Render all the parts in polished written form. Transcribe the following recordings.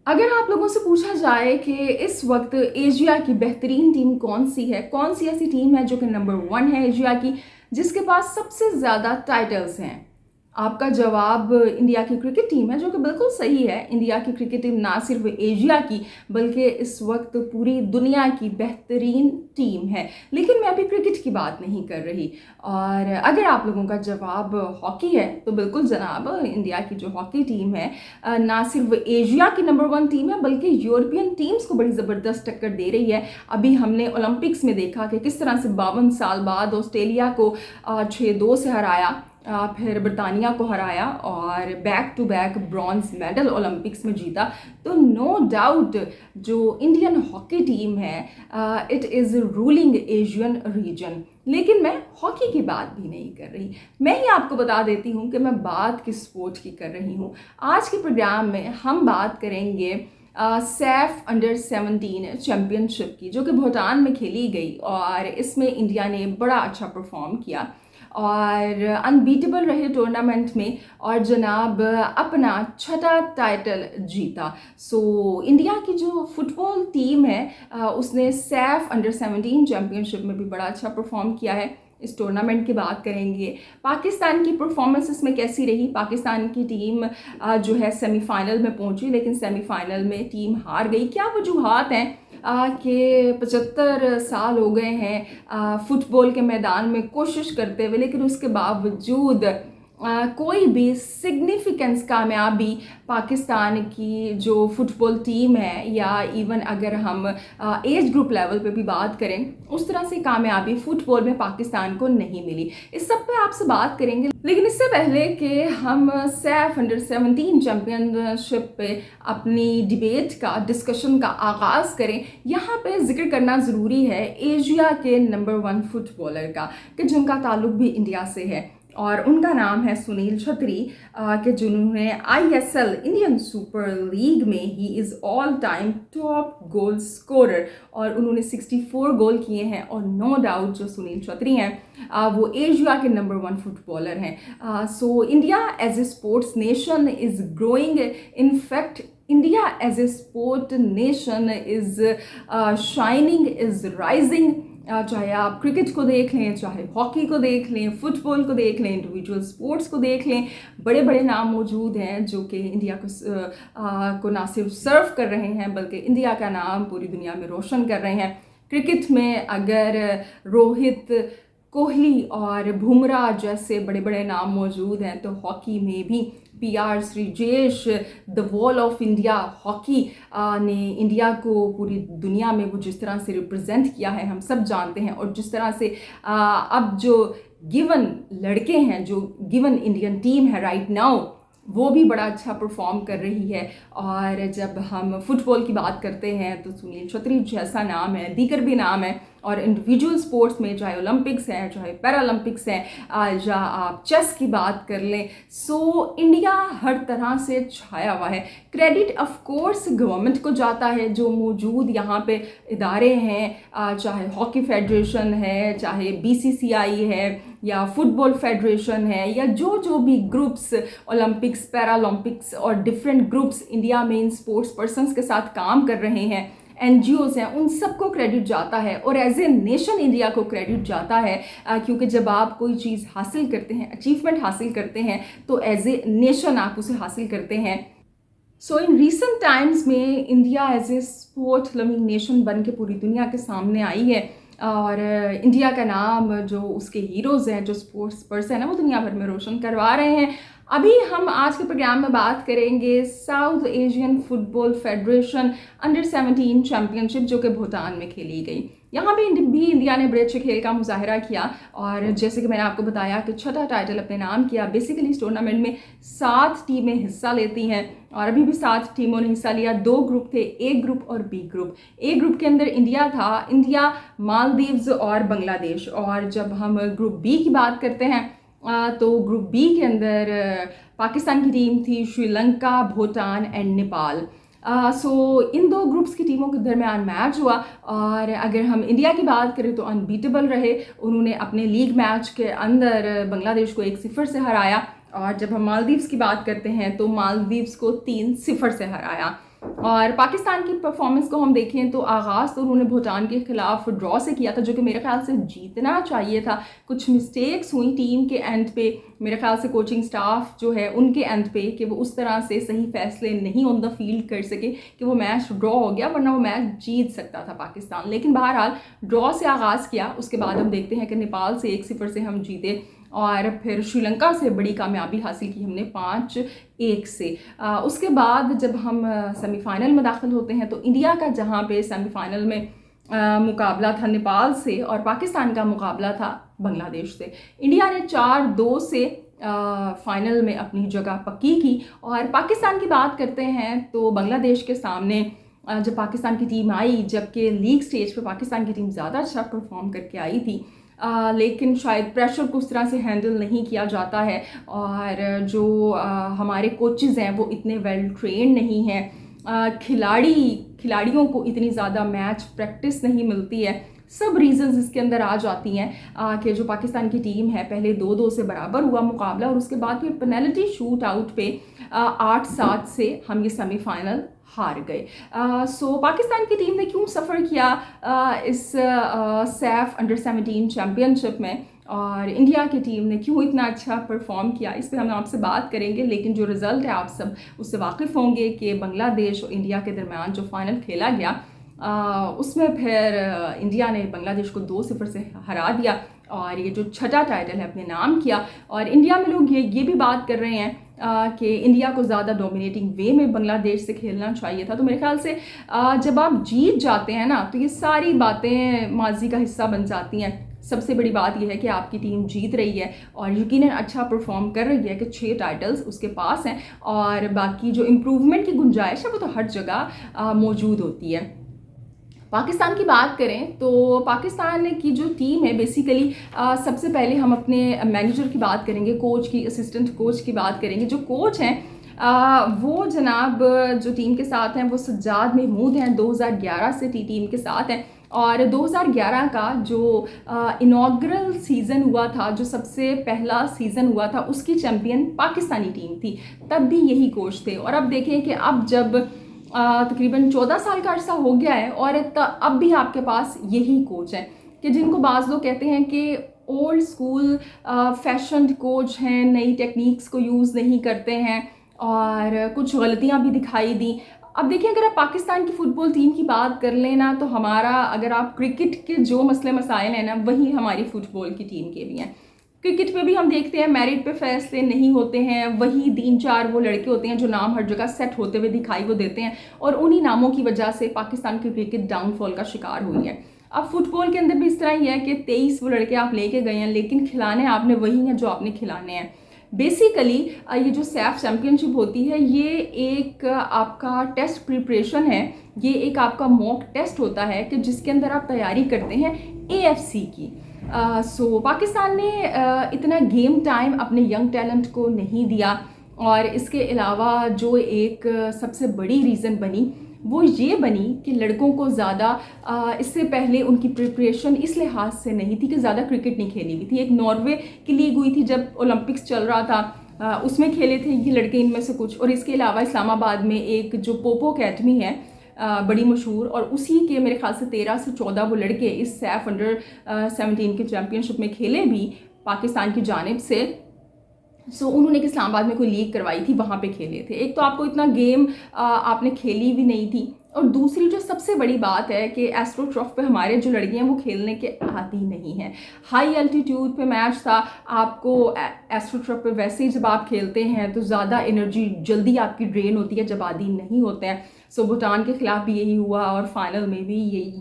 अगर आप लोगों से पूछा जाए कि इस वक्त एशिया की बेहतरीन टीम कौन सी है, कौन सी ऐसी टीम है जो कि नंबर 1 है एशिया की, जिसके पास सबसे ज़्यादा टाइटल्स हैं, आपका जवाब इंडिया की क्रिकेट टीम है, जो कि बिल्कुल सही है। इंडिया की क्रिकेट टीम ना सिर्फ एशिया की बल्कि इस वक्त पूरी दुनिया की बेहतरीन टीम है। लेकिन मैं अभी क्रिकेट की बात नहीं कर रही। और अगर आप लोगों का जवाब हॉकी है तो बिल्कुल जनाब, इंडिया की जो हॉकी टीम है ना सिर्फ एशिया की नंबर 1 टीम है बल्कि यूरोपियन टीम्स को बड़ी ज़बरदस्त टक्कर दे रही है। अभी हमने ओलंपिक्स में देखा कि किस तरह से 52 साल बाद ऑस्ट्रेलिया को 6-2 से हराया, फिर ब्रिटानिया को हराया और back to back bronze medal Olympics में जीता। तो नो डाउट जो इंडियन हॉकी टीम है it is ruling Asian region. लेकिन मैं हॉकी की बात भी नहीं कर रही। मैं ही आपको बता देती हूँ कि मैं बात किस स्पोर्ट की कर रही हूँ। आज के प्रोग्राम में हम बात करेंगे सैफ अंडर 17 चैम्पियनशिप की, जो कि भूटान में खेली गई और इसमें इंडिया ने बड़ा अच्छा परफॉर्म किया और अनबीटेबल रहे टूर्नामेंट में और जनाब अपना छठा टाइटल जीता। सो इंडिया की जो फुटबॉल टीम है उसने सैफ अंडर 17 चैम्पियनशिप में भी बड़ा अच्छा परफॉर्म किया है। इस टूर्नामेंट की बात करेंगे, पाकिस्तान की परफॉर्मेंस इसमें कैसी रही। पाकिस्तान की टीम जो है सेमीफाइनल में पहुंची, लेकिन सेमीफाइनल में टीम हार गई। क्या वजूहात हैं कि 75 साल हो गए हैं फुटबॉल के मैदान में कोशिश करते हुए, लेकिन उसके बावजूद कोई भी सिग्निफिकेंस कामयाबी पाकिस्तान की जो फुटबॉल टीम है, या इवन अगर हम एज ग्रुप लेवल पे भी बात करें, उस तरह से कामयाबी फुटबॉल में पाकिस्तान को नहीं मिली। इस सब पे आपसे बात करेंगे, लेकिन इससे पहले कि हम सैफ अंडर 17 चैम्पियनशिप पे अपनी डिबेट का डिस्कशन का आगाज़ करें, यहाँ पे जिक्र करना ज़रूरी है एशिया के नंबर 1 फुटबॉलर का, कि जिनका ताल्लुक भी इंडिया से है और उनका नाम है सुनील छेत्री, कि जिन्होंने ISL इंडियन सुपर लीग में he is all time top goal scorer और उन्होंने 64 गोल किए हैं। और नो डाउट जो सुनील छेत्री हैं वो एशिया के नंबर 1 फुटबॉलर हैं। So India as a sports nation is growing. In fact India as a sport nation is shining, is rising. चाहे आप क्रिकेट को देख लें, चाहे हॉकी को देख लें, फुटबॉल को देख लें, इंडिविजुअल स्पोर्ट्स को देख लें, बड़े बड़े नाम मौजूद हैं जो कि इंडिया को ना सिर्फ सर्व कर रहे हैं बल्कि इंडिया का नाम पूरी दुनिया में रोशन कर रहे हैं। क्रिकेट में अगर रोहित, कोहली और बुमराह जैसे बड़े बड़े नाम मौजूद हैं, तो हॉकी में भी PR Sreejesh, the wall of India hockey ने इंडिया को पूरी दुनिया में वो जिस तरह से रिप्रेजेंट किया है हम सब जानते हैं। और जिस तरह से अब जो गिवन लड़के हैं, जो गिवन इंडियन टीम है राइट नाउ, वो भी बड़ा अच्छा परफॉर्म कर रही है। और जब हम फुटबॉल की बात करते हैं तो सुनील छेत्री जैसा नाम है, दीगर भी नाम है। और इंडिविजुअल स्पोर्ट्स में चाहे ओलंपिक्स है, चाहे पैरालंपिक्स है, या आप चेस की बात कर लें, सो इंडिया हर तरह से छाया हुआ है। क्रेडिट ऑफ कोर्स गवर्नमेंट को जाता है, जो मौजूद यहाँ पे इदारे हैं, चाहे हॉकी फेडरेशन है, चाहे BCCI है, या फुटबॉल फेडरेशन है, या जो भी ग्रुप्स ओलंपिक्स, पैरालंपिक्स और डिफरेंट ग्रुप्स इंडिया में इन स्पोर्ट्स पर्सनस के साथ काम कर रहे हैं, NGOs हैं, उन सबको क्रेडिट जाता है। और एज ए नेशन इंडिया को क्रेडिट जाता है, क्योंकि जब आप कोई चीज़ हासिल करते हैं, अचीवमेंट हासिल करते हैं, तो एज ए नेशन आप उसे हासिल करते हैं। सो इन रिसेंट टाइम्स में India as a sport loving nation बन के पूरी दुनिया के सामने आई है और इंडिया का नाम, जो उसके हीरोज़ हैं, जो स्पोर्ट्स पर्सन हैं, वो दुनिया भर में रोशन करवा रहे हैं। अभी हम आज के प्रोग्राम में बात करेंगे south Asian football federation under 17 championship, जो कि भूटान में खेली गई। यहाँ पे भी इंडिया ने बड़े अच्छे खेल का मुजाहरा किया और जैसे कि मैंने आपको बताया कि छठा टाइटल अपने नाम किया। बेसिकली इस टूर्नामेंट में 7 टीमें हिस्सा लेती हैं और अभी भी 7 टीमों ने हिस्सा लिया। 2 ग्रुप थे, A ग्रुप और B ग्रुप। A ग्रुप के अंदर इंडिया था, इंडिया, मालदीव्स और बांग्लादेश। और जब हम ग्रुप B की बात करते हैं तो ग्रुप B के अंदर पाकिस्तान की टीम थी, Sri Lanka, Bhutan and Nepal. So in 2 groups की टीमों के दरमियान मैच हुआ और अगर हम इंडिया की बात करें तो अनबीटेबल रहे। उन्होंने अपने लीग मैच के अंदर बांग्लादेश को 1-0 से हराया और जब हम मालदीव्स की बात करते हैं तो मालदीव्स को 3-0 से हराया। और पाकिस्तान की परफॉर्मेंस को हम देखें तो आगाज़ तो उन्होंने भूटान के ख़िलाफ़ ड्रॉ से किया था, जो कि मेरे ख्याल से जीतना चाहिए था। कुछ मिस्टेक्स हुई टीम के एंड पे, मेरे ख्याल से कोचिंग स्टाफ जो है उनके एंड पे, कि वो उस तरह से सही फैसले नहीं ऑन द फील्ड कर सके कि वो मैच ड्रॉ हो गया, वरना वो मैच जीत सकता था पाकिस्तान। लेकिन बहरहाल ड्रॉ से आगाज़ किया, उसके बाद हम देखते हैं कि नेपाल से 1-0 से हम जीते और फिर श्रीलंका से बड़ी कामयाबी हासिल की हमने 5-1 से। उसके बाद जब हम सेमीफाइनल में दाखिल होते हैं तो इंडिया का जहाँ पे सेमीफाइनल में मुकाबला था नेपाल से और पाकिस्तान का मुकाबला था बांग्लादेश से। इंडिया ने 4-2 से फाइनल में अपनी जगह पक्की की। और पाकिस्तान की बात करते हैं तो बांग्लादेश के सामने जब पाकिस्तान की टीम आई, जबकि लीग स्टेज पे पाकिस्तान की टीम ज़्यादा अच्छा परफॉर्म करके आई थी, लेकिन शायद प्रेशर को उस तरह से हैंडल नहीं किया जाता है और जो हमारे कोचेज़ हैं वो इतने वेल ट्रेन नहीं हैं, खिलाड़ियों को इतनी ज़्यादा मैच प्रैक्टिस नहीं मिलती है। सब रीजंस इसके अंदर आ जाती हैं कि जो पाकिस्तान की टीम है, पहले 2-2 से बराबर हुआ मुकाबला और उसके बाद फिर पेनल्टी शूट आउट पे 8-7 से हम ये सेमीफाइनल हार गए। सो पाकिस्तान की टीम ने क्यों सफ़र किया इस सैफ अंडर-17 चैम्पियनशिप में, और इंडिया की टीम ने क्यों इतना अच्छा परफॉर्म किया, इस पर हम आपसे बात करेंगे। लेकिन जो रिज़ल्ट है आप सब उससे वाकिफ़ होंगे कि बांग्लादेश और इंडिया के दरमियान जो फाइनल खेला गया उसमें फिर इंडिया ने बांग्लादेश को 2-0 से हरा दिया और ये जो छठा टाइटल है अपने नाम किया। और इंडिया में लोग ये भी बात कर रहे हैं कि इंडिया को ज़्यादा डोमिनेटिंग वे में बांग्लादेश से खेलना चाहिए था। तो मेरे ख्याल से जब आप जीत जाते हैं ना तो ये सारी बातें माजी का हिस्सा बन जाती हैं। सबसे बड़ी बात यह है कि आपकी टीम जीत रही है और यकीनन अच्छा परफॉर्म कर रही है कि 6 टाइटल्स उसके पास हैं और बाकी जो इम्प्रूवमेंट की गुंजाइश है वो तो हर जगह मौजूद होती है। पाकिस्तान की बात करें तो पाकिस्तान की जो टीम है बेसिकली सबसे पहले हम अपने मैनेजर की बात करेंगे, कोच की, असिस्टेंट कोच की बात करेंगे। जो कोच हैं वो जनाब जो टीम के साथ हैं वो सज्जाद महमूद हैं, 2011 से टीम के साथ हैं और 2011 का जो इनॉग्रल सीज़न हुआ था, जो सबसे पहला सीज़न हुआ था, उसकी चैम्पियन पाकिस्तानी टीम थी। तब भी यही कोच थे और अब देखें कि अब जब तकरीबन 14 साल का अर्सा हो गया है और अब भी आपके पास यही कोच हैं कि जिनको बाज़ लोग कहते हैं कि ओल्ड स्कूल फैशन कोच हैं, नई टेक्निक्स को यूज़ नहीं करते हैं और कुछ गलतियां भी दिखाई दी। अब देखिए, अगर आप पाकिस्तान की फ़ुटबॉल टीम की बात कर लेना तो हमारा, अगर आप क्रिकेट के जो मसले मसाइल हैं ना, वही हमारी फ़ुटबॉल की टीम के भी हैं। क्रिकेट पे भी हम देखते हैं मेरिट पे फैसले नहीं होते हैं, वही 3-4 वो लड़के होते हैं जो नाम हर जगह सेट होते हुए दिखाई वो देते हैं और उन्हीं नामों की वजह से पाकिस्तान की क्रिकेट डाउनफॉल का शिकार हुई है। अब फुटबॉल के अंदर भी इस तरह ही है कि 23 वो लड़के आप लेके गए हैं लेकिन खिलाने आपने वही हैं जो आपने खिलाने हैं। बेसिकली ये जो सैफ चैम्पियनशिप होती है ये एक आपका टेस्ट प्रिपरेशन है, ये एक आपका मॉक टेस्ट होता है कि जिसके अंदर आप तैयारी करते हैं AFC की। सो पाकिस्तान ने इतना गेम टाइम अपने यंग टैलेंट को नहीं दिया और इसके अलावा जो एक सबसे बड़ी रीज़न बनी वो ये बनी कि लड़कों को ज़्यादा इससे पहले उनकी प्रिपरेशन इस लिहाज से नहीं थी कि ज़्यादा क्रिकेट नहीं खेली हुई थी। एक नॉर्वे की लीग हुई थी जब ओलंपिक्स चल रहा था, उसमें खेले थे ये लड़के इनमें से कुछ, और इसके अलावा इस्लामाबाद में एक जो पोपो अकेडमी है बड़ी मशहूर, और उसी के मेरे ख्याल से 13 से 14 वो लड़के इस सैफ अंडर-17 के चैम्पियनशिप में खेले भी पाकिस्तान की जानिब से। सो उन्होंने इस्लामाबाद में कोई लीग करवाई थी, वहाँ पे खेले थे। एक तो आपको इतना गेम आपने खेली भी नहीं थी, और दूसरी जो सबसे बड़ी बात है कि एस्ट्रोटर्फ पे हमारे जो लड़के हैं वो खेलने के आदी नहीं हैं। हाई एल्टीट्यूड पे मैच था, आपको एस्ट्रोटर्फ पे वैसे ही जब आप खेलते हैं तो ज़्यादा एनर्जी जल्दी आपकी ड्रेन होती है जब आदी नहीं होते हैं। सो भूटान के ख़िलाफ़ भी यही हुआ और फाइनल में भी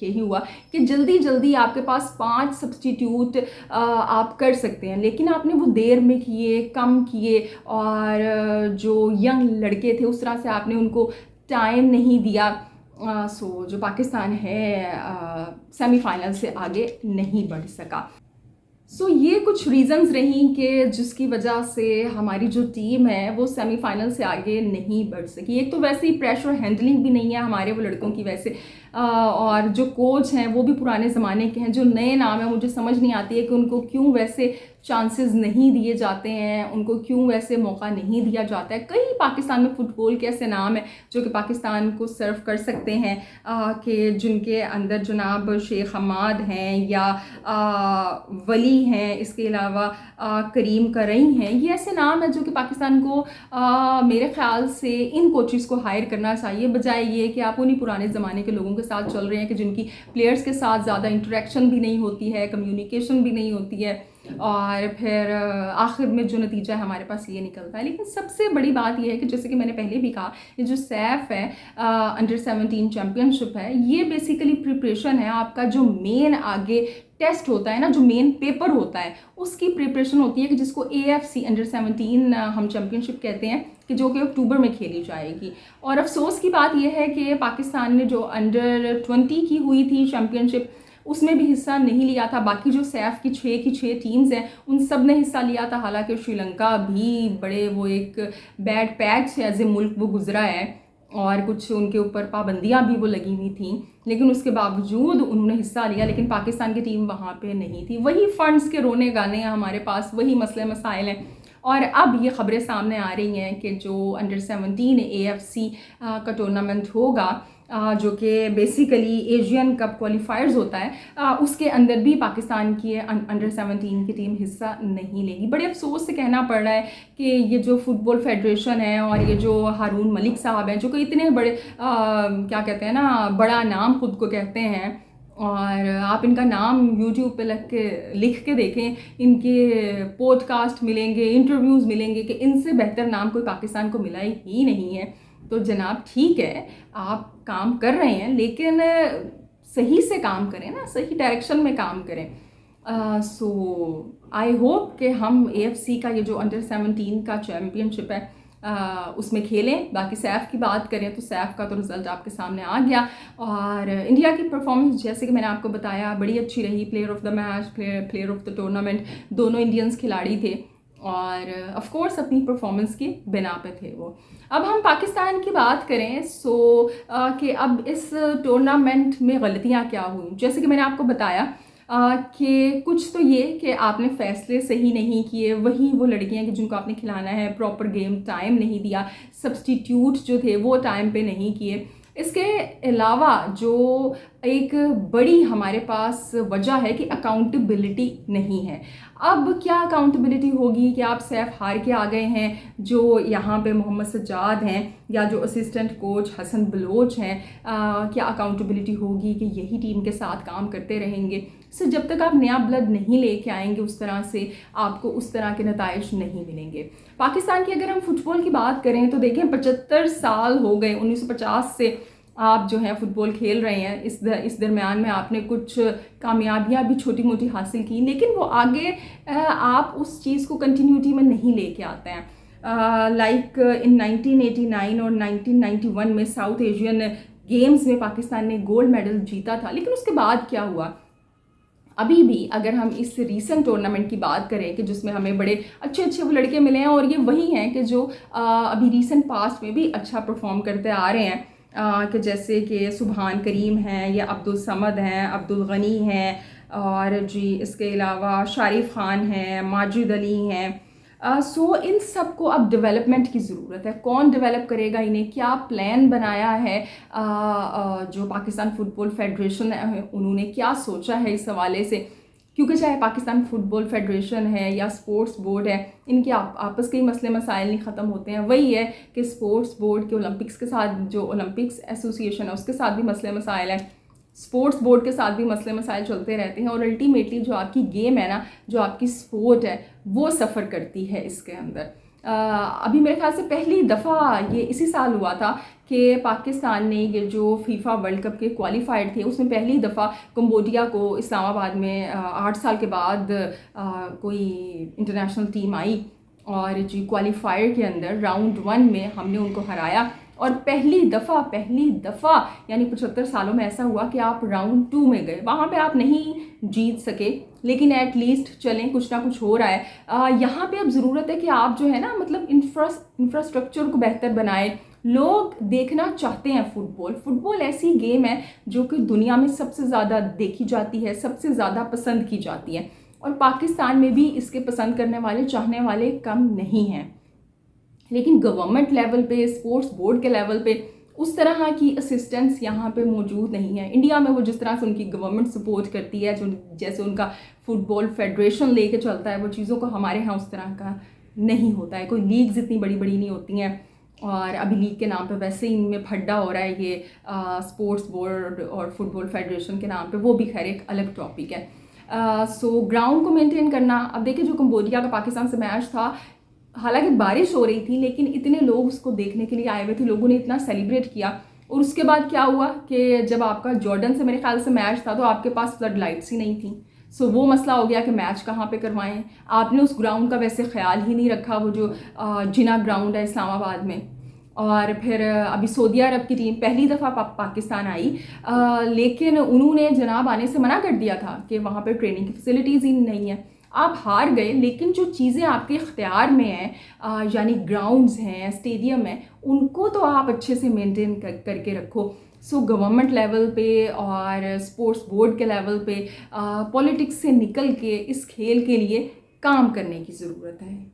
यही हुआ कि जल्दी जल्दी आपके पास 5 सब्सटीट्यूट आप कर सकते हैं, लेकिन आपने वो देर में किए, कम किए, और जो यंग लड़के थे उस तरह से आपने उनको टाइम नहीं दिया। सो जो पाकिस्तान है सेमीफाइनल से आगे नहीं बढ़ सका। सो ये कुछ रीज़न्स रहीं कि जिसकी वजह से हमारी जो टीम है वो सेमीफाइनल से आगे नहीं बढ़ सकी। एक तो वैसे ही प्रेशर हैंडलिंग भी नहीं है हमारे वो लड़कों की वैसे, और जो कोच हैं वो भी पुराने ज़माने के हैं। जो नए नाम हैं मुझे समझ नहीं आती है कि उनको क्यों वैसे चांसेस नहीं दिए जाते हैं, उनको क्यों वैसे मौका नहीं दिया जाता है। कई पाकिस्तान में फ़ुटबॉल के ऐसे नाम हैं जो कि पाकिस्तान को सर्व कर सकते हैं, कि जिनके अंदर जनाब शेख हमाद हैं या वली हैं, इसके अलावा करीम करई हैं। ये ऐसे नाम हैं जो कि पाकिस्तान को मेरे ख़्याल से इन कोचेस को हायर करना चाहिए, बजाय ये कि आप उन्हीं पुराने ज़माने के लोगों के साथ चल रहे हैं कि जिनकी प्लेयर्स के साथ ज़्यादा इंटरेक्शन भी नहीं होती है, कम्युनिकेशन भी नहीं होती है, और फिर आखिर में जो नतीजा है हमारे पास ये निकलता है। लेकिन सबसे बड़ी बात ये है कि जैसे कि मैंने पहले भी कहा, ये जो सैफ है अंडर 17 चैम्पियनशिप है, ये बेसिकली प्रिपरेशन है। आपका जो मेन आगे टेस्ट होता है ना, जो मेन पेपर होता है, उसकी प्रिपरेशन होती है कि जिसको AFC अंडर 17 हम चैम्पियनशिप कहते हैं, कि जो कि अक्टूबर में खेली जाएगी। और अफसोस की बात यह है कि पाकिस्तान ने जो अंडर 20 की हुई थी चैम्पियनशिप, उसमें भी हिस्सा नहीं लिया था। बाकी जो सैफ की 6 टीम्स हैं उन सब ने हिस्सा लिया था। हालांकि श्रीलंका भी बड़े वो एक बैड पैच से एज ए मुल्क वो गुजरा है, और कुछ उनके ऊपर पाबंदियां भी वो लगी हुई थी, लेकिन उसके बावजूद उन्होंने हिस्सा लिया। लेकिन पाकिस्तान की टीम वहाँ पे नहीं थी। वही फंड्स के रोने गाने हैं हमारे पास, वही मसले मसाइल हैं। और अब ये ख़बरें सामने आ रही हैं कि जो अंडर 17 AFC का टूर्नामेंट होगा, जो कि बेसिकली एशियन कप क्वालिफायर्स होता है, उसके अंदर भी पाकिस्तान की अंडर 17 की टीम हिस्सा नहीं लेगी। बड़े अफसोस से कहना पड़ रहा है कि ये जो फुटबॉल फेडरेशन है और ये जो हारून मलिक साहब हैं, जो कि इतने बड़े क्या कहते हैं ना, बड़ा नाम खुद को कहते हैं, और आप इनका नाम यूट्यूब पे लिख के देखें, इनके पॉडकास्ट मिलेंगे, इंटरव्यूज़ मिलेंगे कि इनसे बेहतर नाम कोई पाकिस्तान को मिला ही नहीं है। तो जनाब ठीक है, आप काम कर रहे हैं, लेकिन सही से काम करें ना, सही डायरेक्शन में काम करें। सो आई होप कि हम AFC का ये जो अंडर 17 का चैम्पियनशिप है उसमें खेलें। बाकी सैफ की बात करें तो सैफ का तो रिज़ल्ट आपके सामने आ गया, और इंडिया की परफॉर्मेंस जैसे कि मैंने आपको बताया बड़ी अच्छी रही। Player of the match, player of the tournament, दोनों इंडियंस खिलाड़ी थे, और ऑफ कोर्स अपनी परफॉर्मेंस की बिना पे थे वो। अब हम पाकिस्तान की बात करें कि अब इस टूर्नामेंट में गलतियां क्या हुई। जैसे कि मैंने आपको बताया कि कुछ तो ये कि आपने फ़ैसले सही नहीं किए, वही वो लड़कियां कि जिनको आपने खिलाना है, प्रॉपर गेम टाइम नहीं दिया, सब्सटीट्यूट जो थे वो टाइम पे नहीं किए। इसके अलावा जो एक बड़ी हमारे पास वजह है कि अकाउंटेबिलिटी नहीं है। अब क्या अकाउंटेबिलिटी होगी कि आप सैफ हार के आ गए हैं, जो यहाँ पे मोहम्मद सज्जाद हैं या जो असिस्टेंट कोच हसन बलोच हैं, क्या अकाउंटेबिलिटी होगी कि यही टीम के साथ काम करते रहेंगे। सो जब तक आप नया ब्लड नहीं लेके आएंगे उस तरह से, आपको उस तरह के नताइज नहीं मिलेंगे। पाकिस्तान की अगर हम फुटबॉल की बात करें तो देखें 75 साल हो गए, 1950 से आप जो है फ़ुटबॉल खेल रहे हैं। इस दरमियान में आपने कुछ कामयाबियां भी छोटी मोटी हासिल की, लेकिन वो आगे आप उस चीज़ को कंटिन्यूटी में नहीं लेके आते हैं। लाइक इन 1989 और 1991 में साउथ एशियन गेम्स में पाकिस्तान ने गोल्ड मेडल जीता था, लेकिन उसके बाद क्या हुआ। अभी भी अगर हम इस रीसेंट टूर्नामेंट की बात करें कि जिसमें हमें बड़े अच्छे वो लड़के मिले हैं, और ये वही हैं कि जो अभी रीसेंट पास्ट में भी अच्छा परफॉर्म करते आ रहे हैं, कि जैसे कि सुभान करीम हैं या अब्दुल समद हैं, अब्दुल गनी हैं, और जी इसके अलावा शारिफ खान हैं, माजिद अली हैं। सो इन सब को अब डेवलपमेंट की ज़रूरत है। कौन डेवलप करेगा इन्हें, क्या प्लान बनाया है जो पाकिस्तान फुटबॉल फेडरेशन है, उन्होंने क्या सोचा है इस हवाले से। क्योंकि चाहे पाकिस्तान फुटबॉल फेडरेशन है या स्पोर्ट्स बोर्ड है, इनके आपस के ही मसले मसाइल नहीं ख़त्म होते हैं। वही है कि स्पोर्ट्स बोर्ड के ओलंपिक्स के साथ, जो ओलंपिक्स एसोसिएशन है उसके साथ भी मसले मसाइल हैं, स्पोर्ट्स बोर्ड के साथ भी मसले मसाइल चलते रहते हैं, और अल्टीमेटली जो आपकी गेम है ना, जो आपकी स्पोर्ट है, वो सफ़र करती है इसके अंदर। अभी मेरे ख्याल से पहली दफ़ा ये इसी साल हुआ था कि पाकिस्तान ने ये जो फीफा वर्ल्ड कप के क्वालिफाइड थे, उसमें पहली दफ़ा कंबोडिया को इस्लामाबाद में 8 साल के बाद कोई इंटरनेशनल टीम आई, और जी क्वालिफायर के अंदर राउंड 1 में हमने उनको हराया। और पहली दफ़ा यानी 75 सालों में ऐसा हुआ कि आप राउंड 2 में गए। वहाँ पे आप नहीं जीत सके, लेकिन एटलीस्ट चलें, कुछ ना कुछ हो रहा है। यहाँ पे अब ज़रूरत है कि आप जो है ना, मतलब इंफ्रास्ट्रक्चर को बेहतर बनाएं। लोग देखना चाहते हैं फुटबॉल ऐसी गेम है जो कि दुनिया में सबसे ज़्यादा देखी जाती है, सबसे ज़्यादा पसंद की जाती है, और पाकिस्तान में भी इसके पसंद करने वाले, चाहने वाले कम नहीं हैं। लेकिन गवर्नमेंट लेवल पे, स्पोर्ट्स बोर्ड के लेवल पे उस तरह की असिस्टेंस यहाँ पे मौजूद नहीं है। इंडिया में वो जिस तरह से उनकी गवर्नमेंट सपोर्ट करती है, जो जैसे उनका फुटबॉल फेडरेशन लेके चलता है, वो चीज़ों को हमारे यहाँ उस तरह का नहीं होता है। कोई लीग्स इतनी बड़ी बड़ी नहीं होती हैं, और अभी लीग के नाम पे वैसे ही इनमें फड्डा हो रहा है ये स्पोर्ट्स बोर्ड और फुटबॉल फेडरेशन के नाम पे, वो भी खैर एक अलग टॉपिक है। सो ग्राउंड को मेंटेन करना, अब देखिए जो कंबोडिया का पाकिस्तान से मैच था, हालांकि बारिश हो रही थी लेकिन इतने लोग उसको देखने के लिए आए हुए थे, लोगों ने इतना सेलिब्रेट किया। और उसके बाद क्या हुआ कि जब आपका जॉर्डन से मेरे ख्याल से मैच था तो आपके पास फ्लड लाइट्स ही नहीं थी। सो वो मसला हो गया कि मैच कहाँ पे करवाएं। आपने उस ग्राउंड का वैसे ख्याल ही नहीं रखा, वो जो जिना ग्राउंड है इस्लामाबाद में। और फिर अभी सऊदी अरब की टीम पहली दफ़ा पाकिस्तान आई, लेकिन उन्होंने जनाब आने से मना कर दिया था कि वहाँ पे ट्रेनिंग की फैसिलिटीज़ ही नहीं है। आप हार गए, लेकिन जो चीज़ें आपके इख्तियार में हैं, यानी ग्राउंड्स हैं, स्टेडियम है, उनको तो आप अच्छे से मेंटेन करके रखो। सो गवर्नमेंट लेवल पे और स्पोर्ट्स बोर्ड के लेवल पे पॉलिटिक्स से निकल के इस खेल के लिए काम करने की ज़रूरत है।